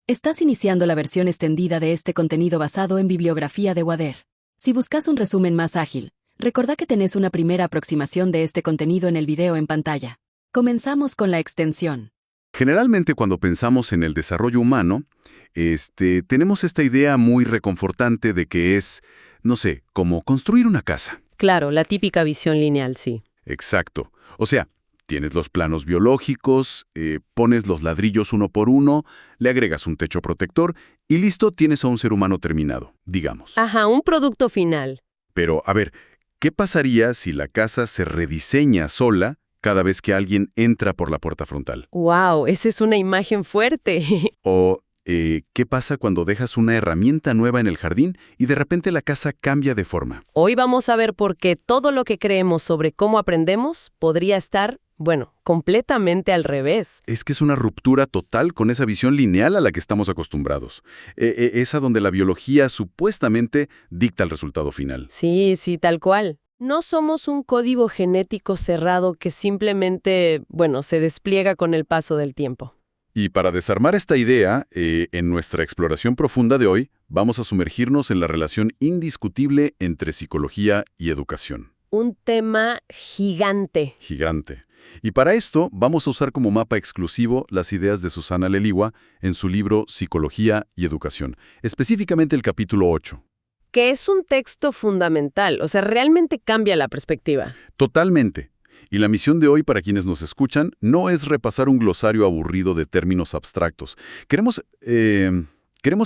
Estás iniciando la versión extendida de este contenido basado en bibliografía de Wader. Si buscas un resumen más ágil, recordá que tenés una primera aproximación de este contenido en el video en pantalla. Comenzamos con la extensión. Generalmente cuando pensamos en el desarrollo humano, tenemos esta idea muy reconfortante de que es, no sé, como construir una casa. Claro, la típica visión lineal, sí. Exacto. O sea, tienes los planos biológicos, pones los ladrillos uno por uno, le agregas un techo protector y listo, tienes a un ser humano terminado, digamos. Ajá, un producto final. Pero, a ver, ¿qué pasaría si la casa se rediseña sola cada vez que alguien entra por la puerta frontal? ¡Wow! Esa es una imagen fuerte. O, ¿qué pasa cuando dejas una herramienta nueva en el jardín y de repente la casa cambia de forma? Hoy vamos a ver por qué todo lo que creemos sobre cómo aprendemos podría estar, completamente al revés. Es que es una ruptura total con esa visión lineal a la que estamos acostumbrados. Esa donde la biología supuestamente dicta el resultado final. Sí, tal cual. No somos un código genético cerrado que simplemente, se despliega con el paso del tiempo. Y para desarmar esta idea, en nuestra exploración profunda de hoy, vamos a sumergirnos en la relación indiscutible entre psicología y educación. Un tema gigante. Gigante. Y para esto vamos a usar como mapa exclusivo las ideas de Susana Leliwa en su libro Psicología y Educación, específicamente el capítulo 8. Que es un texto fundamental, realmente cambia la perspectiva. Totalmente. Y la misión de hoy para quienes nos escuchan no es repasar un glosario aburrido de términos abstractos. Queremos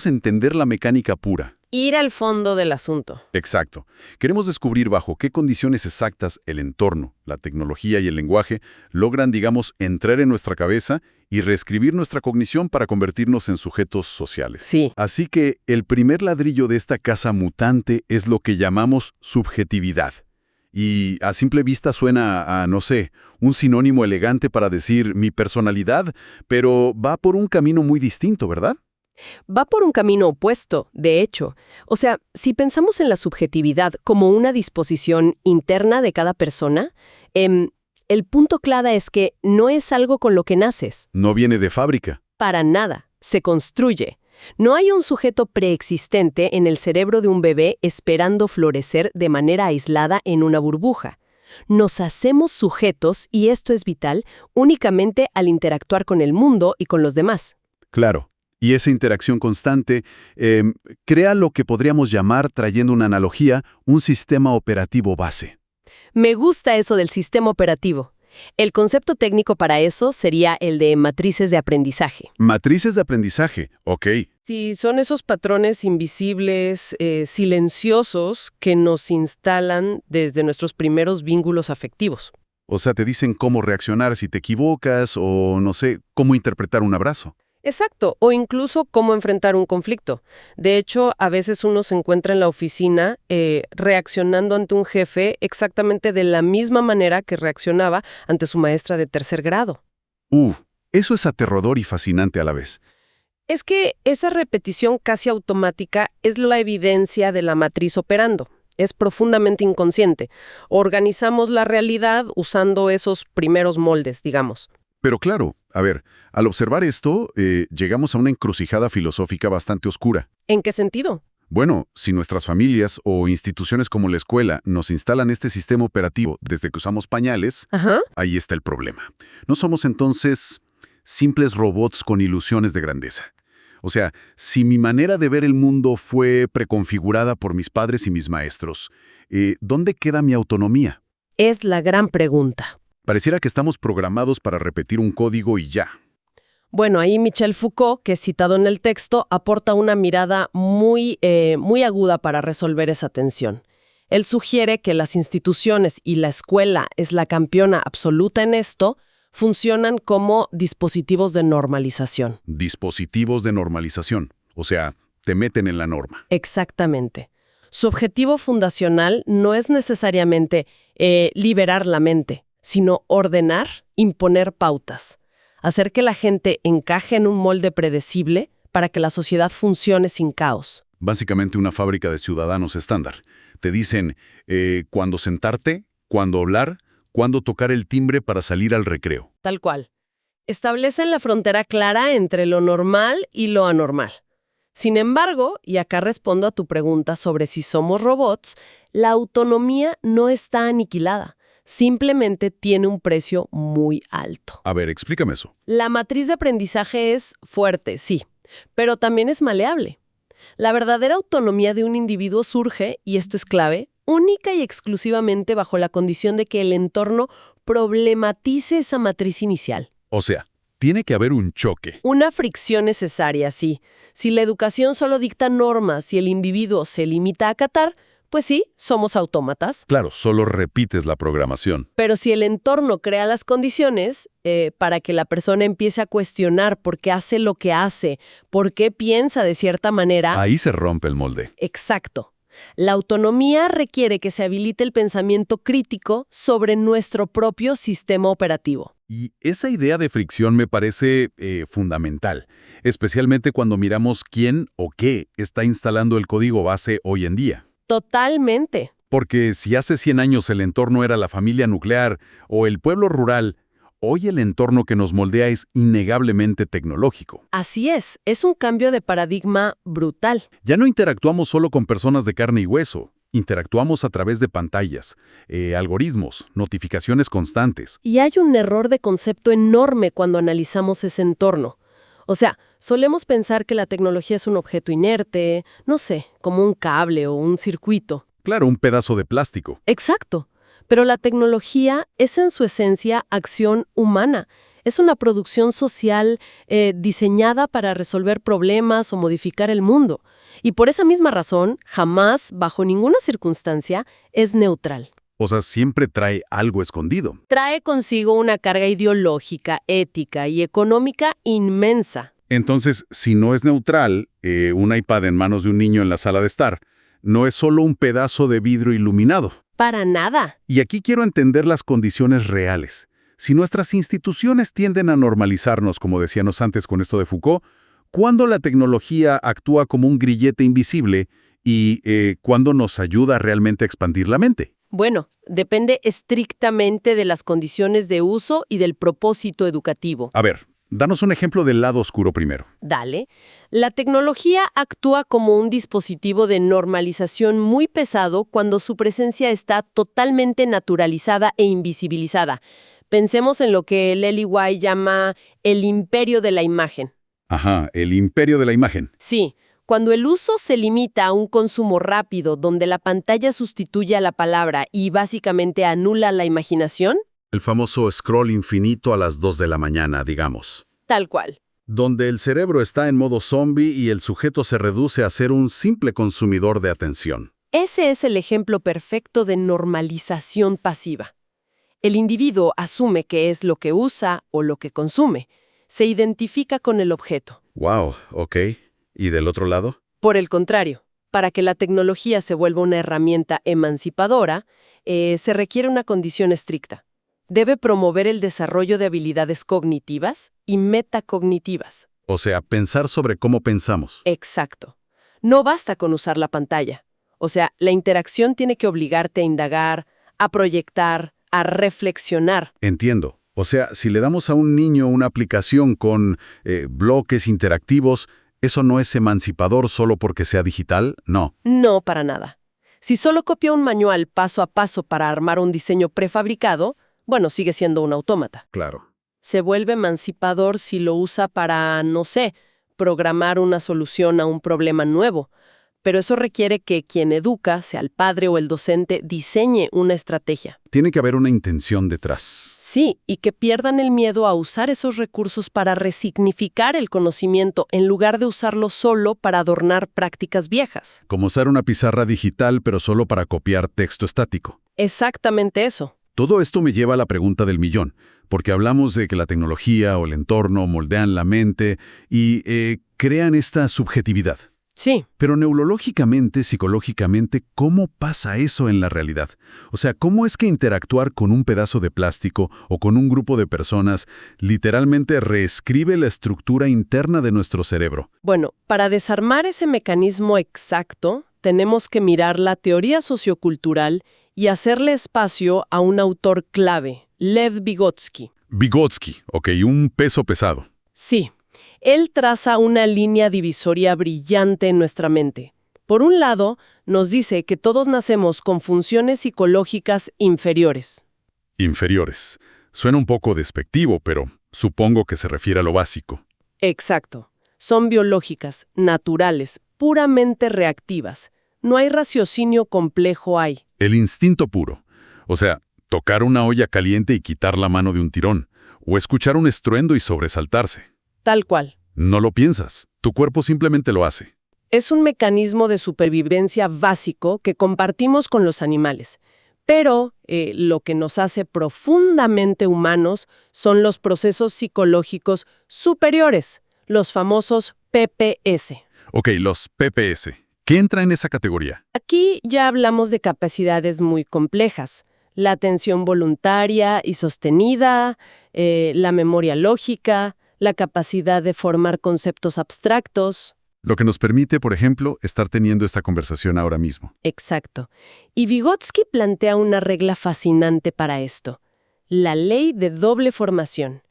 entender la mecánica pura. Ir al fondo del asunto. Exacto. Queremos descubrir bajo qué condiciones exactas el entorno, la tecnología y el lenguaje logran, entrar en nuestra cabeza y reescribir nuestra cognición para convertirnos en sujetos sociales. Sí. Así que el primer ladrillo de esta casa mutante es lo que llamamos subjetividad. Y a simple vista suena a, no sé, un sinónimo elegante para decir mi personalidad, pero va por un camino muy distinto, ¿verdad? Va por un camino opuesto, de hecho. Si pensamos en la subjetividad como una disposición interna de cada persona, el punto clave es que no es algo con lo que naces. No viene de fábrica. Para nada. Se construye. No hay un sujeto preexistente en el cerebro de un bebé esperando florecer de manera aislada en una burbuja. Nos hacemos sujetos, y esto es vital, únicamente al interactuar con el mundo y con los demás. Claro. Y esa interacción constante crea lo que podríamos llamar, trayendo una analogía, un sistema operativo base. Me gusta eso del sistema operativo. El concepto técnico para eso sería el de matrices de aprendizaje. Matrices de aprendizaje, ok. Sí, son esos patrones invisibles, silenciosos, que nos instalan desde nuestros primeros vínculos afectivos. O sea, te dicen cómo reaccionar si te equivocas o, no sé, cómo interpretar un abrazo. Exacto, o incluso cómo enfrentar un conflicto. De hecho, a veces uno se encuentra en la oficina reaccionando ante un jefe exactamente de la misma manera que reaccionaba ante su maestra de tercer grado. Eso es aterrador y fascinante a la vez. Es que esa repetición casi automática es la evidencia de la matriz operando. Es profundamente inconsciente. Organizamos la realidad usando esos primeros moldes, digamos. Pero claro, a ver, al observar esto, llegamos a una encrucijada filosófica bastante oscura. ¿En qué sentido? Bueno, si nuestras familias o instituciones como la escuela nos instalan este sistema operativo desde que usamos pañales, ahí está el problema. No somos entonces simples robots con ilusiones de grandeza. O sea, si mi manera de ver el mundo fue preconfigurada por mis padres y mis maestros, ¿dónde queda mi autonomía? Es la gran pregunta. Pareciera que estamos programados para repetir un código y ya. Bueno, ahí Michel Foucault, que es citado en el texto, aporta una mirada muy aguda para resolver esa tensión. Él sugiere que las instituciones y la escuela es la campeona absoluta en esto, funcionan como dispositivos de normalización. Dispositivos de normalización. O sea, te meten en la norma. Exactamente. Su objetivo fundacional no es necesariamente liberar la mente, sino ordenar, imponer pautas. Hacer que la gente encaje en un molde predecible para que la sociedad funcione sin caos. Básicamente una fábrica de ciudadanos estándar. Te dicen cuándo sentarte, cuándo hablar, cuándo tocar el timbre para salir al recreo. Tal cual. establecen la frontera clara entre lo normal y lo anormal. Sin embargo, y acá respondo a tu pregunta sobre si somos robots, la autonomía no está aniquilada. Simplemente tiene un precio muy alto. A ver, explícame eso. La matriz de aprendizaje es fuerte, sí, pero también es maleable. La verdadera autonomía de un individuo surge, y esto es clave, única y exclusivamente bajo la condición de que el entorno problematice esa matriz inicial. O sea, tiene que haber un choque. Una fricción necesaria, sí. Si la educación solo dicta normas y el individuo se limita a acatar, pues sí, somos autómatas. Claro, solo repites la programación. Pero si el entorno crea las condiciones para que la persona empiece a cuestionar por qué hace lo que hace, por qué piensa de cierta manera... Ahí se rompe el molde. Exacto. La autonomía requiere que se habilite el pensamiento crítico sobre nuestro propio sistema operativo. Y esa idea de fricción me parece fundamental, especialmente cuando miramos quién o qué está instalando el código base hoy en día. Totalmente. Porque si hace 100 años el entorno era la familia nuclear o el pueblo rural, hoy el entorno que nos moldea es innegablemente tecnológico. Así es un cambio de paradigma brutal. Ya no interactuamos solo con personas de carne y hueso, interactuamos a través de pantallas, algoritmos, notificaciones constantes. Y hay un error de concepto enorme cuando analizamos ese entorno. O sea, solemos pensar que la tecnología es un objeto inerte, no sé, como un cable o un circuito. Claro, un pedazo de plástico. Exacto. Pero la tecnología es en su esencia acción humana. Es una producción social diseñada para resolver problemas o modificar el mundo. Y por esa misma razón, jamás, bajo ninguna circunstancia, es neutral. O sea, siempre trae algo escondido. Trae consigo una carga ideológica, ética y económica inmensa. Entonces, si no es neutral, un iPad en manos de un niño en la sala de estar, no es solo un pedazo de vidrio iluminado. Para nada. Y aquí quiero entender las condiciones reales. Si nuestras instituciones tienden a normalizarnos, como decíamos antes con esto de Foucault, ¿cuándo la tecnología actúa como un grillete invisible y cuándo nos ayuda realmente a expandir la mente? Bueno, depende estrictamente de las condiciones de uso y del propósito educativo. A ver, danos un ejemplo del lado oscuro primero. Dale. La tecnología actúa como un dispositivo de normalización muy pesado cuando su presencia está totalmente naturalizada e invisibilizada. Pensemos en lo que Lily White llama el imperio de la imagen. Ajá, el imperio de la imagen. Sí. Cuando el uso se limita a un consumo rápido donde la pantalla sustituye a la palabra y básicamente anula la imaginación. El famoso scroll infinito a las 2 de la mañana, digamos. Tal cual. Donde el cerebro está en modo zombie y el sujeto se reduce a ser un simple consumidor de atención. Ese es el ejemplo perfecto de normalización pasiva. El individuo asume que es lo que usa o lo que consume. Se identifica con el objeto. Wow, ok. ¿Y del otro lado? Por el contrario, para que la tecnología se vuelva una herramienta emancipadora, se requiere una condición estricta. Debe promover el desarrollo de habilidades cognitivas y metacognitivas. O sea, pensar sobre cómo pensamos. Exacto. No basta con usar la pantalla. O sea, la interacción tiene que obligarte a indagar, a proyectar, a reflexionar. Entiendo. O sea, si le damos a un niño una aplicación con bloques interactivos, ¿eso no es emancipador solo porque sea digital? No. No, para nada. Si solo copia un manual paso a paso para armar un diseño prefabricado, bueno, sigue siendo un autómata. Claro. Se vuelve emancipador si lo usa para, no sé, programar una solución a un problema nuevo. Pero eso requiere que quien educa, sea el padre o el docente, diseñe una estrategia. Tiene que haber una intención detrás. Sí, y que pierdan el miedo a usar esos recursos para resignificar el conocimiento en lugar de usarlo solo para adornar prácticas viejas. Como usar una pizarra digital, pero solo para copiar texto estático. Exactamente eso. Todo esto me lleva a la pregunta del millón, porque hablamos de que la tecnología o el entorno moldean la mente y crean esta subjetividad. Sí. Pero neurológicamente, psicológicamente, ¿cómo pasa eso en la realidad? O sea, ¿cómo es que interactuar con un pedazo de plástico o con un grupo de personas literalmente reescribe la estructura interna de nuestro cerebro? Bueno, para desarmar ese mecanismo exacto, tenemos que mirar la teoría sociocultural y hacerle espacio a un autor clave, Lev Vygotsky. Vygotsky, ok, un peso pesado. Sí, él traza una línea divisoria brillante en nuestra mente. Por un lado, nos dice que todos nacemos con funciones psicológicas inferiores. Inferiores. Suena un poco despectivo, pero supongo que se refiere a lo básico. Exacto. Son biológicas, naturales, puramente reactivas. No hay raciocinio complejo ahí. El instinto puro. O sea, tocar una olla caliente y quitar la mano de un tirón. O escuchar un estruendo y sobresaltarse. Tal cual. No lo piensas. Tu cuerpo simplemente lo hace. Es un mecanismo de supervivencia básico que compartimos con los animales. Pero lo que nos hace profundamente humanos son los procesos psicológicos superiores, los famosos PPS. Ok, los PPS. ¿Qué entra en esa categoría? Aquí ya hablamos de capacidades muy complejas. La atención voluntaria y sostenida, la memoria lógica, la capacidad de formar conceptos abstractos. Lo que nos permite, por ejemplo, estar teniendo esta conversación ahora mismo. Exacto. Y Vygotsky plantea una regla fascinante para esto, la ley de doble formación.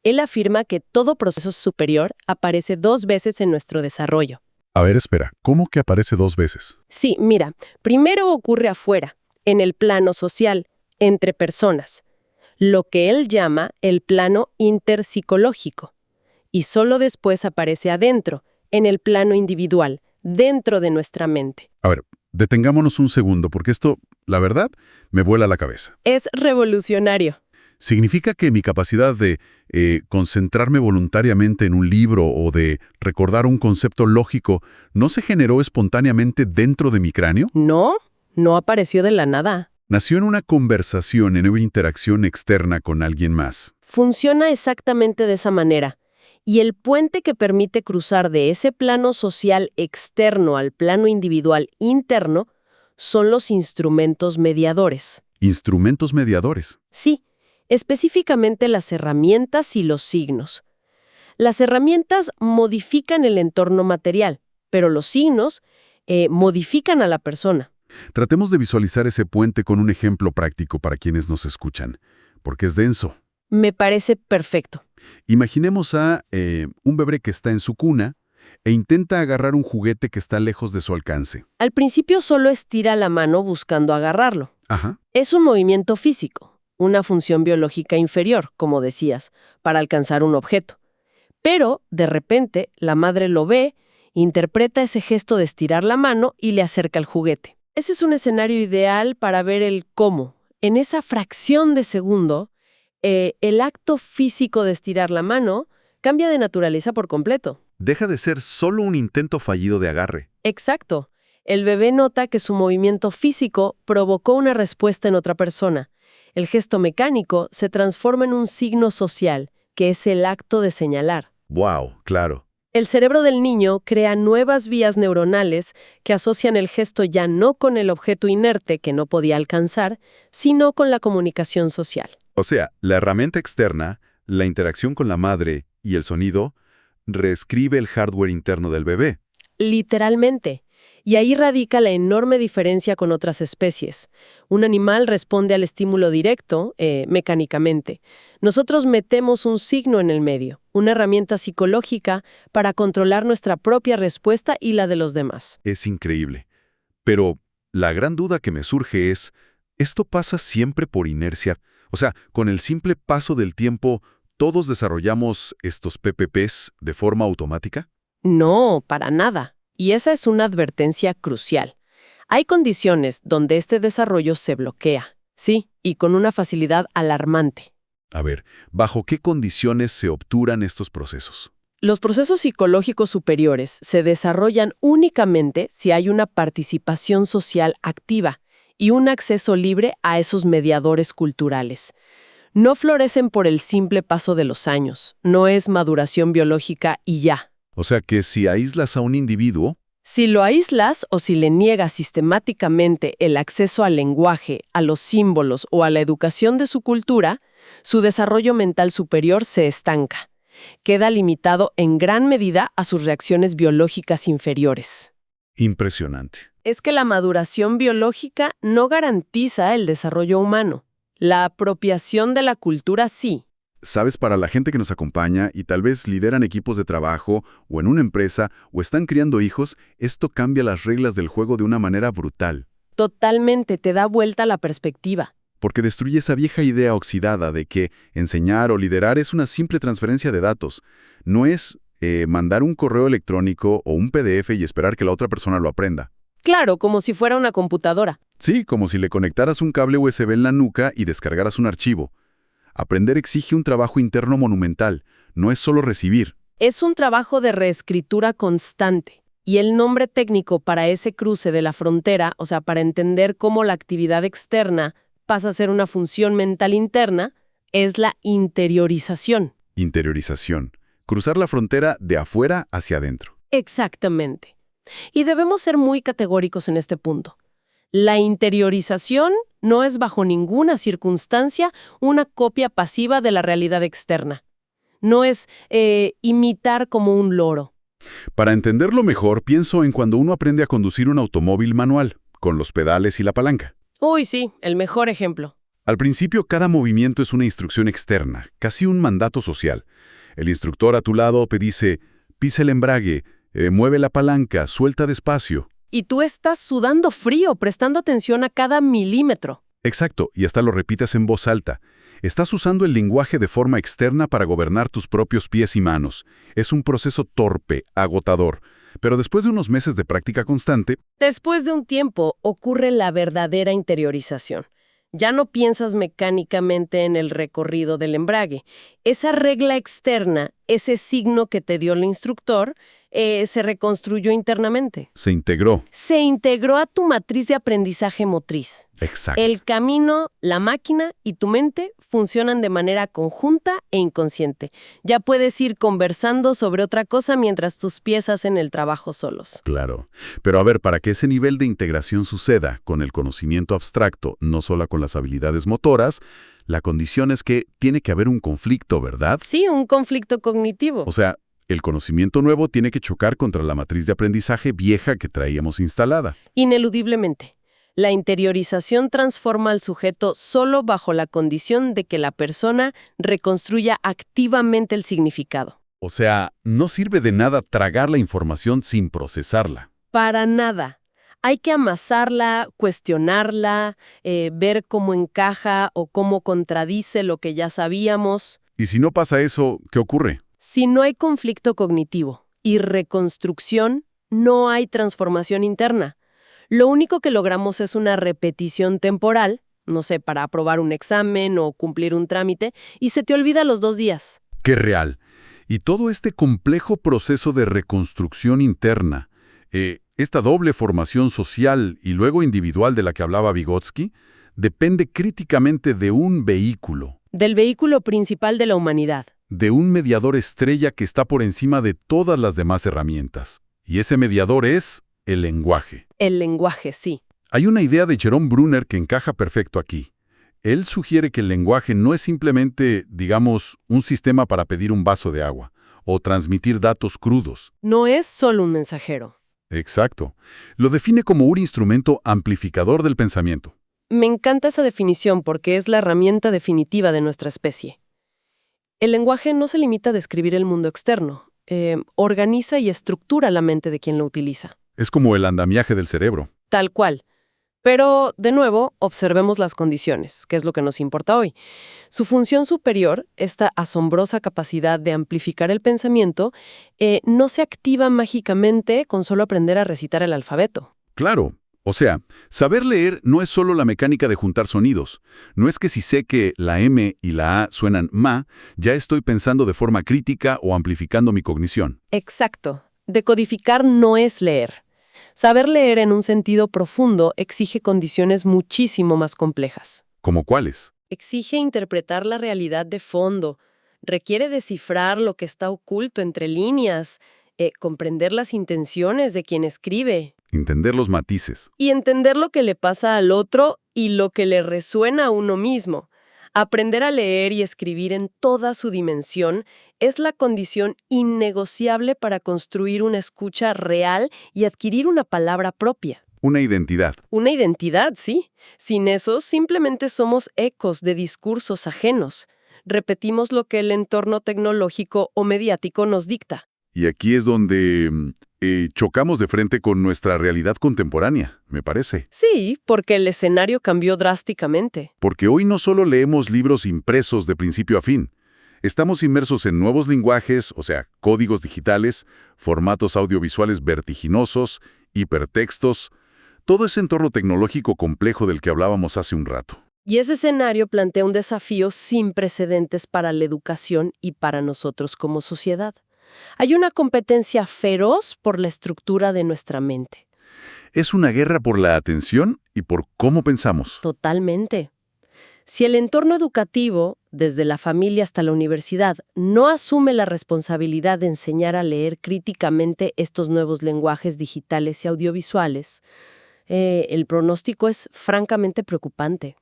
Él afirma que todo proceso superior aparece 2 veces en nuestro desarrollo. A ver, espera, ¿cómo que aparece 2 veces? Sí, mira, primero ocurre afuera, en el plano social, entre personas, lo que él llama el plano interpsicológico. Y solo después aparece adentro, en el plano individual, dentro de nuestra mente. A ver, detengámonos un segundo, porque esto, la verdad, me vuela la cabeza. Es revolucionario. ¿Significa que mi capacidad de concentrarme voluntariamente en un libro o de recordar un concepto lógico no se generó espontáneamente dentro de mi cráneo? No, no apareció de la nada. Nació en una conversación, en una interacción externa con alguien más. Funciona exactamente de esa manera. Y el puente que permite cruzar de ese plano social externo al plano individual interno son los instrumentos mediadores. Instrumentos mediadores. Sí, específicamente las herramientas y los signos. Las herramientas modifican el entorno material, pero los signos modifican a la persona. Tratemos de visualizar ese puente con un ejemplo práctico para quienes nos escuchan, porque es denso. Me parece perfecto. Imaginemos a un bebé que está en su cuna e intenta agarrar un juguete que está lejos de su alcance. Al principio solo estira la mano buscando agarrarlo. Ajá. Es un movimiento físico, una función biológica inferior, como decías, para alcanzar un objeto. Pero, de repente, la madre lo ve, interpreta ese gesto de estirar la mano y le acerca el juguete. Ese es un escenario ideal para ver el cómo. En esa fracción de segundo, el acto físico de estirar la mano cambia de naturaleza por completo. Deja de ser solo un intento fallido de agarre. Exacto. El bebé nota que su movimiento físico provocó una respuesta en otra persona. El gesto mecánico se transforma en un signo social, que es el acto de señalar. ¡Wow! Claro. El cerebro del niño crea nuevas vías neuronales que asocian el gesto ya no con el objeto inerte que no podía alcanzar, sino con la comunicación social. O sea, la herramienta externa, la interacción con la madre y el sonido, reescribe el hardware interno del bebé. Literalmente. Y ahí radica la enorme diferencia con otras especies. Un animal responde al estímulo directo, mecánicamente. Nosotros metemos un signo en el medio, una herramienta psicológica para controlar nuestra propia respuesta y la de los demás. Es increíble. Pero la gran duda que me surge es, ¿esto pasa siempre por inercia? O sea, con el simple paso del tiempo, ¿todos desarrollamos estos PPPs de forma automática? No, para nada. Y esa es una advertencia crucial. Hay condiciones donde este desarrollo se bloquea, sí, y con una facilidad alarmante. A ver, ¿bajo qué condiciones se obturan estos procesos? Los procesos psicológicos superiores se desarrollan únicamente si hay una participación social activa y un acceso libre a esos mediadores culturales. No florecen por el simple paso de los años, no es maduración biológica y ya. O sea que si aíslas a un individuo... Si lo aíslas o si le niegas sistemáticamente el acceso al lenguaje, a los símbolos o a la educación de su cultura, su desarrollo mental superior se estanca. Queda limitado en gran medida a sus reacciones biológicas inferiores. Impresionante. Es que la maduración biológica no garantiza el desarrollo humano. La apropiación de la cultura sí. sabes, para la gente que nos acompaña y tal vez lideran equipos de trabajo o en una empresa o están criando hijos, esto cambia las reglas del juego de una manera brutal. Totalmente, te da vuelta la perspectiva. Porque destruye esa vieja idea oxidada de que enseñar o liderar es una simple transferencia de datos. No es mandar un correo electrónico o un PDF y esperar que la otra persona lo aprenda. Claro, como si fuera una computadora. Sí, como si le conectaras un cable USB en la nuca y descargaras un archivo. Aprender exige un trabajo interno monumental, no es solo recibir. Es un trabajo de reescritura constante. Y el nombre técnico para ese cruce de la frontera, o sea, para entender cómo la actividad externa pasa a ser una función mental interna, es la interiorización. Interiorización. Cruzar la frontera de afuera hacia adentro. Exactamente. Y debemos ser muy categóricos en este punto. La interiorización no es bajo ninguna circunstancia una copia pasiva de la realidad externa. No es imitar como un loro. Para entenderlo mejor, pienso en cuando uno aprende a conducir un automóvil manual, con los pedales y la palanca. Uy, sí, el mejor ejemplo. Al principio, cada movimiento es una instrucción externa, casi un mandato social. El instructor a tu lado te dice, pisa el embrague, mueve la palanca, suelta despacio. Y tú estás sudando frío, prestando atención a cada milímetro. Exacto, y hasta lo repitas en voz alta. Estás usando el lenguaje de forma externa para gobernar tus propios pies y manos. Es un proceso torpe, agotador. Pero después de unos meses de práctica constante... Después de un tiempo ocurre la verdadera interiorización. Ya no piensas mecánicamente en el recorrido del embrague. Esa regla externa, ese signo que te dio el instructor, se reconstruyó internamente. Se integró. Se integró a tu matriz de aprendizaje motriz. Exacto. El camino, la máquina y tu mente funcionan de manera conjunta e inconsciente. Ya puedes ir conversando sobre otra cosa mientras tus pies hacen el trabajo solos. Claro. Pero a ver, para que ese nivel de integración suceda con el conocimiento abstracto, no solo con las habilidades motoras, la condición es que tiene que haber un conflicto, ¿verdad? Sí, un conflicto cognitivo. O sea, el conocimiento nuevo tiene que chocar contra la matriz de aprendizaje vieja que traíamos instalada. Ineludiblemente. La interiorización transforma al sujeto solo bajo la condición de que la persona reconstruya activamente el significado. O sea, no sirve de nada tragar la información sin procesarla. Para nada. Hay que amasarla, cuestionarla, ver cómo encaja o cómo contradice lo que ya sabíamos. Y si no pasa eso, ¿qué ocurre? Si no hay conflicto cognitivo y reconstrucción, no hay transformación interna. Lo único que logramos es una repetición temporal, no sé, para aprobar un examen o cumplir un trámite, y se te olvida los 2 días. ¡Qué real! Y todo este complejo proceso de reconstrucción interna, esta doble formación social y luego individual de la que hablaba Vygotsky, depende críticamente de un vehículo. Del vehículo principal de la humanidad. De un mediador estrella que está por encima de todas las demás herramientas. Y ese mediador es el lenguaje. El lenguaje, sí. Hay una idea de Jerome Brunner que encaja perfecto aquí. Él sugiere que el lenguaje no es simplemente, digamos, un sistema para pedir un vaso de agua o transmitir datos crudos. No es solo un mensajero. Exacto. Lo define como un instrumento amplificador del pensamiento. Me encanta esa definición porque es la herramienta definitiva de nuestra especie. El lenguaje no se limita a describir el mundo externo. Organiza y estructura la mente de quien lo utiliza. Es como el andamiaje del cerebro. Tal cual. Pero, de nuevo, observemos las condiciones, que es lo que nos importa hoy. Su función superior, esta asombrosa capacidad de amplificar el pensamiento, no se activa mágicamente con solo aprender a recitar el alfabeto. Claro. O sea, saber leer no es solo la mecánica de juntar sonidos. No es que si sé que la M y la A suenan ma, ya estoy pensando de forma crítica o amplificando mi cognición. Exacto. Decodificar no es leer. Saber leer en un sentido profundo exige condiciones muchísimo más complejas. ¿Cómo cuáles? Exige interpretar la realidad de fondo. Requiere descifrar lo que está oculto entre líneas, comprender las intenciones de quien escribe. Entender los matices. Y entender lo que le pasa al otro y lo que le resuena a uno mismo. Aprender a leer y escribir en toda su dimensión es la condición innegociable para construir una escucha real y adquirir una palabra propia. Una identidad. Una identidad, sí. Sin eso, simplemente somos ecos de discursos ajenos. repetimos lo que el entorno tecnológico o mediático nos dicta. Y aquí es donde chocamos de frente con nuestra realidad contemporánea, me parece. Sí, porque el escenario cambió drásticamente. Porque hoy no solo leemos libros impresos de principio a fin. Estamos inmersos en nuevos lenguajes, o sea, códigos digitales, formatos audiovisuales vertiginosos, hipertextos, todo ese entorno tecnológico complejo del que hablábamos hace un rato. Y ese escenario plantea un desafío sin precedentes para la educación y para nosotros como sociedad. Hay una competencia feroz por la estructura de nuestra mente. Es una guerra por la atención y por cómo pensamos. Totalmente. Si el entorno educativo, desde la familia hasta la universidad, no asume la responsabilidad de enseñar a leer críticamente estos nuevos lenguajes digitales y audiovisuales, el pronóstico es francamente preocupante.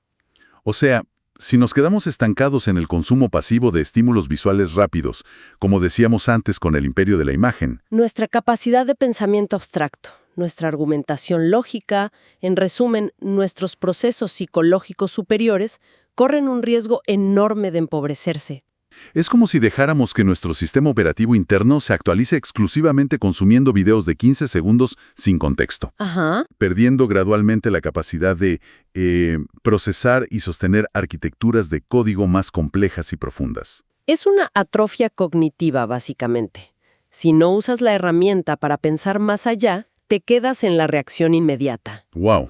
O sea, si nos quedamos estancados en el consumo pasivo de estímulos visuales rápidos, como decíamos antes con el imperio de la imagen, Nuestra capacidad de pensamiento abstracto, nuestra argumentación lógica, en resumen, nuestros procesos psicológicos superiores, corren un riesgo enorme de empobrecerse. es como si dejáramos que nuestro sistema operativo interno se actualice exclusivamente consumiendo videos de 15 segundos sin contexto, Ajá. perdiendo gradualmente la capacidad de procesar y sostener arquitecturas de código más complejas y profundas. Es una atrofia cognitiva, básicamente. Si no usas la herramienta para pensar más allá, te quedas en la reacción inmediata. ¡Wow!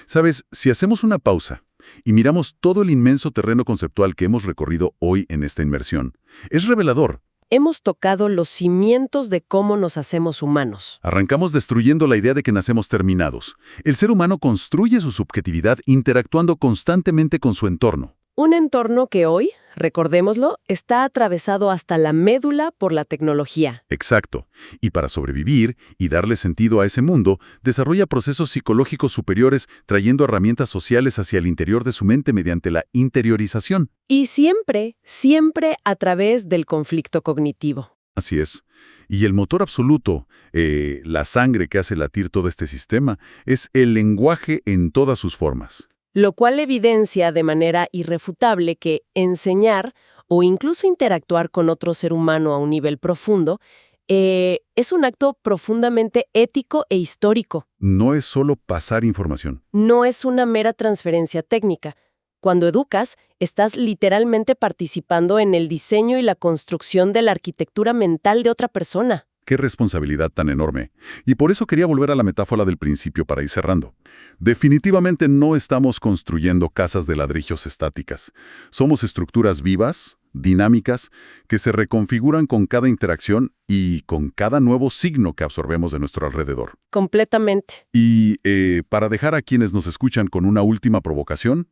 ¿Sabes? Si hacemos una pausa y miramos todo el inmenso terreno conceptual que hemos recorrido hoy en esta inmersión, es revelador. Hemos tocado los cimientos de cómo nos hacemos humanos. Arrancamos destruyendo la idea de que nacemos terminados. El ser humano construye su subjetividad interactuando constantemente con su entorno. Un entorno que hoy, recordémoslo, está atravesado hasta la médula por la tecnología. Exacto. Y para sobrevivir y darle sentido a ese mundo, desarrolla procesos psicológicos superiores trayendo herramientas sociales hacia el interior de su mente mediante la interiorización. Y siempre, siempre a través del conflicto cognitivo. Así es. Y el motor absoluto, la sangre que hace latir todo este sistema, es el lenguaje en todas sus formas. Lo cual evidencia de manera irrefutable que enseñar o incluso interactuar con otro ser humano a un nivel profundo es un acto profundamente ético e histórico. No es solo pasar información. No es una mera transferencia técnica. Cuando educas, estás literalmente participando en el diseño y la construcción de la arquitectura mental de otra persona. ¡Qué responsabilidad tan enorme! Y por eso quería volver a la metáfora del principio para ir cerrando. Definitivamente no estamos construyendo casas de ladrillos estáticas. Somos estructuras vivas, dinámicas, que se reconfiguran con cada interacción y con cada nuevo signo que absorbemos de nuestro alrededor. Completamente. Y para dejar a quienes nos escuchan con una última provocación,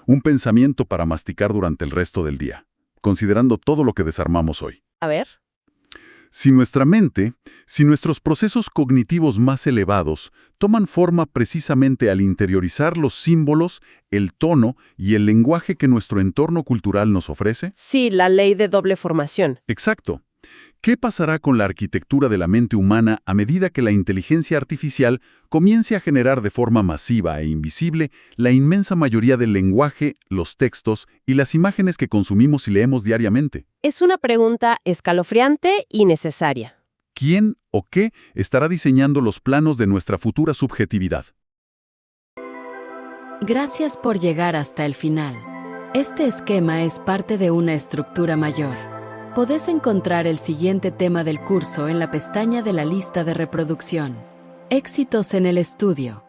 un pensamiento para masticar durante el resto del día, considerando todo lo que desarmamos hoy. A ver. Si nuestra mente, si nuestros procesos cognitivos más elevados toman forma precisamente al interiorizar los símbolos, el tono y el lenguaje que nuestro entorno cultural nos ofrece. Sí, la ley de doble formación. Exacto. ¿Qué pasará con la arquitectura de la mente humana a medida que la inteligencia artificial comience a generar de forma masiva e invisible la inmensa mayoría del lenguaje, los textos y las imágenes que consumimos y leemos diariamente? Es una pregunta escalofriante y necesaria. ¿Quién o qué estará diseñando los planos de nuestra futura subjetividad? Gracias por llegar hasta el final. Este esquema es parte de una estructura mayor. Podés encontrar el siguiente tema del curso en la pestaña de la lista de reproducción. Éxitos en el estudio.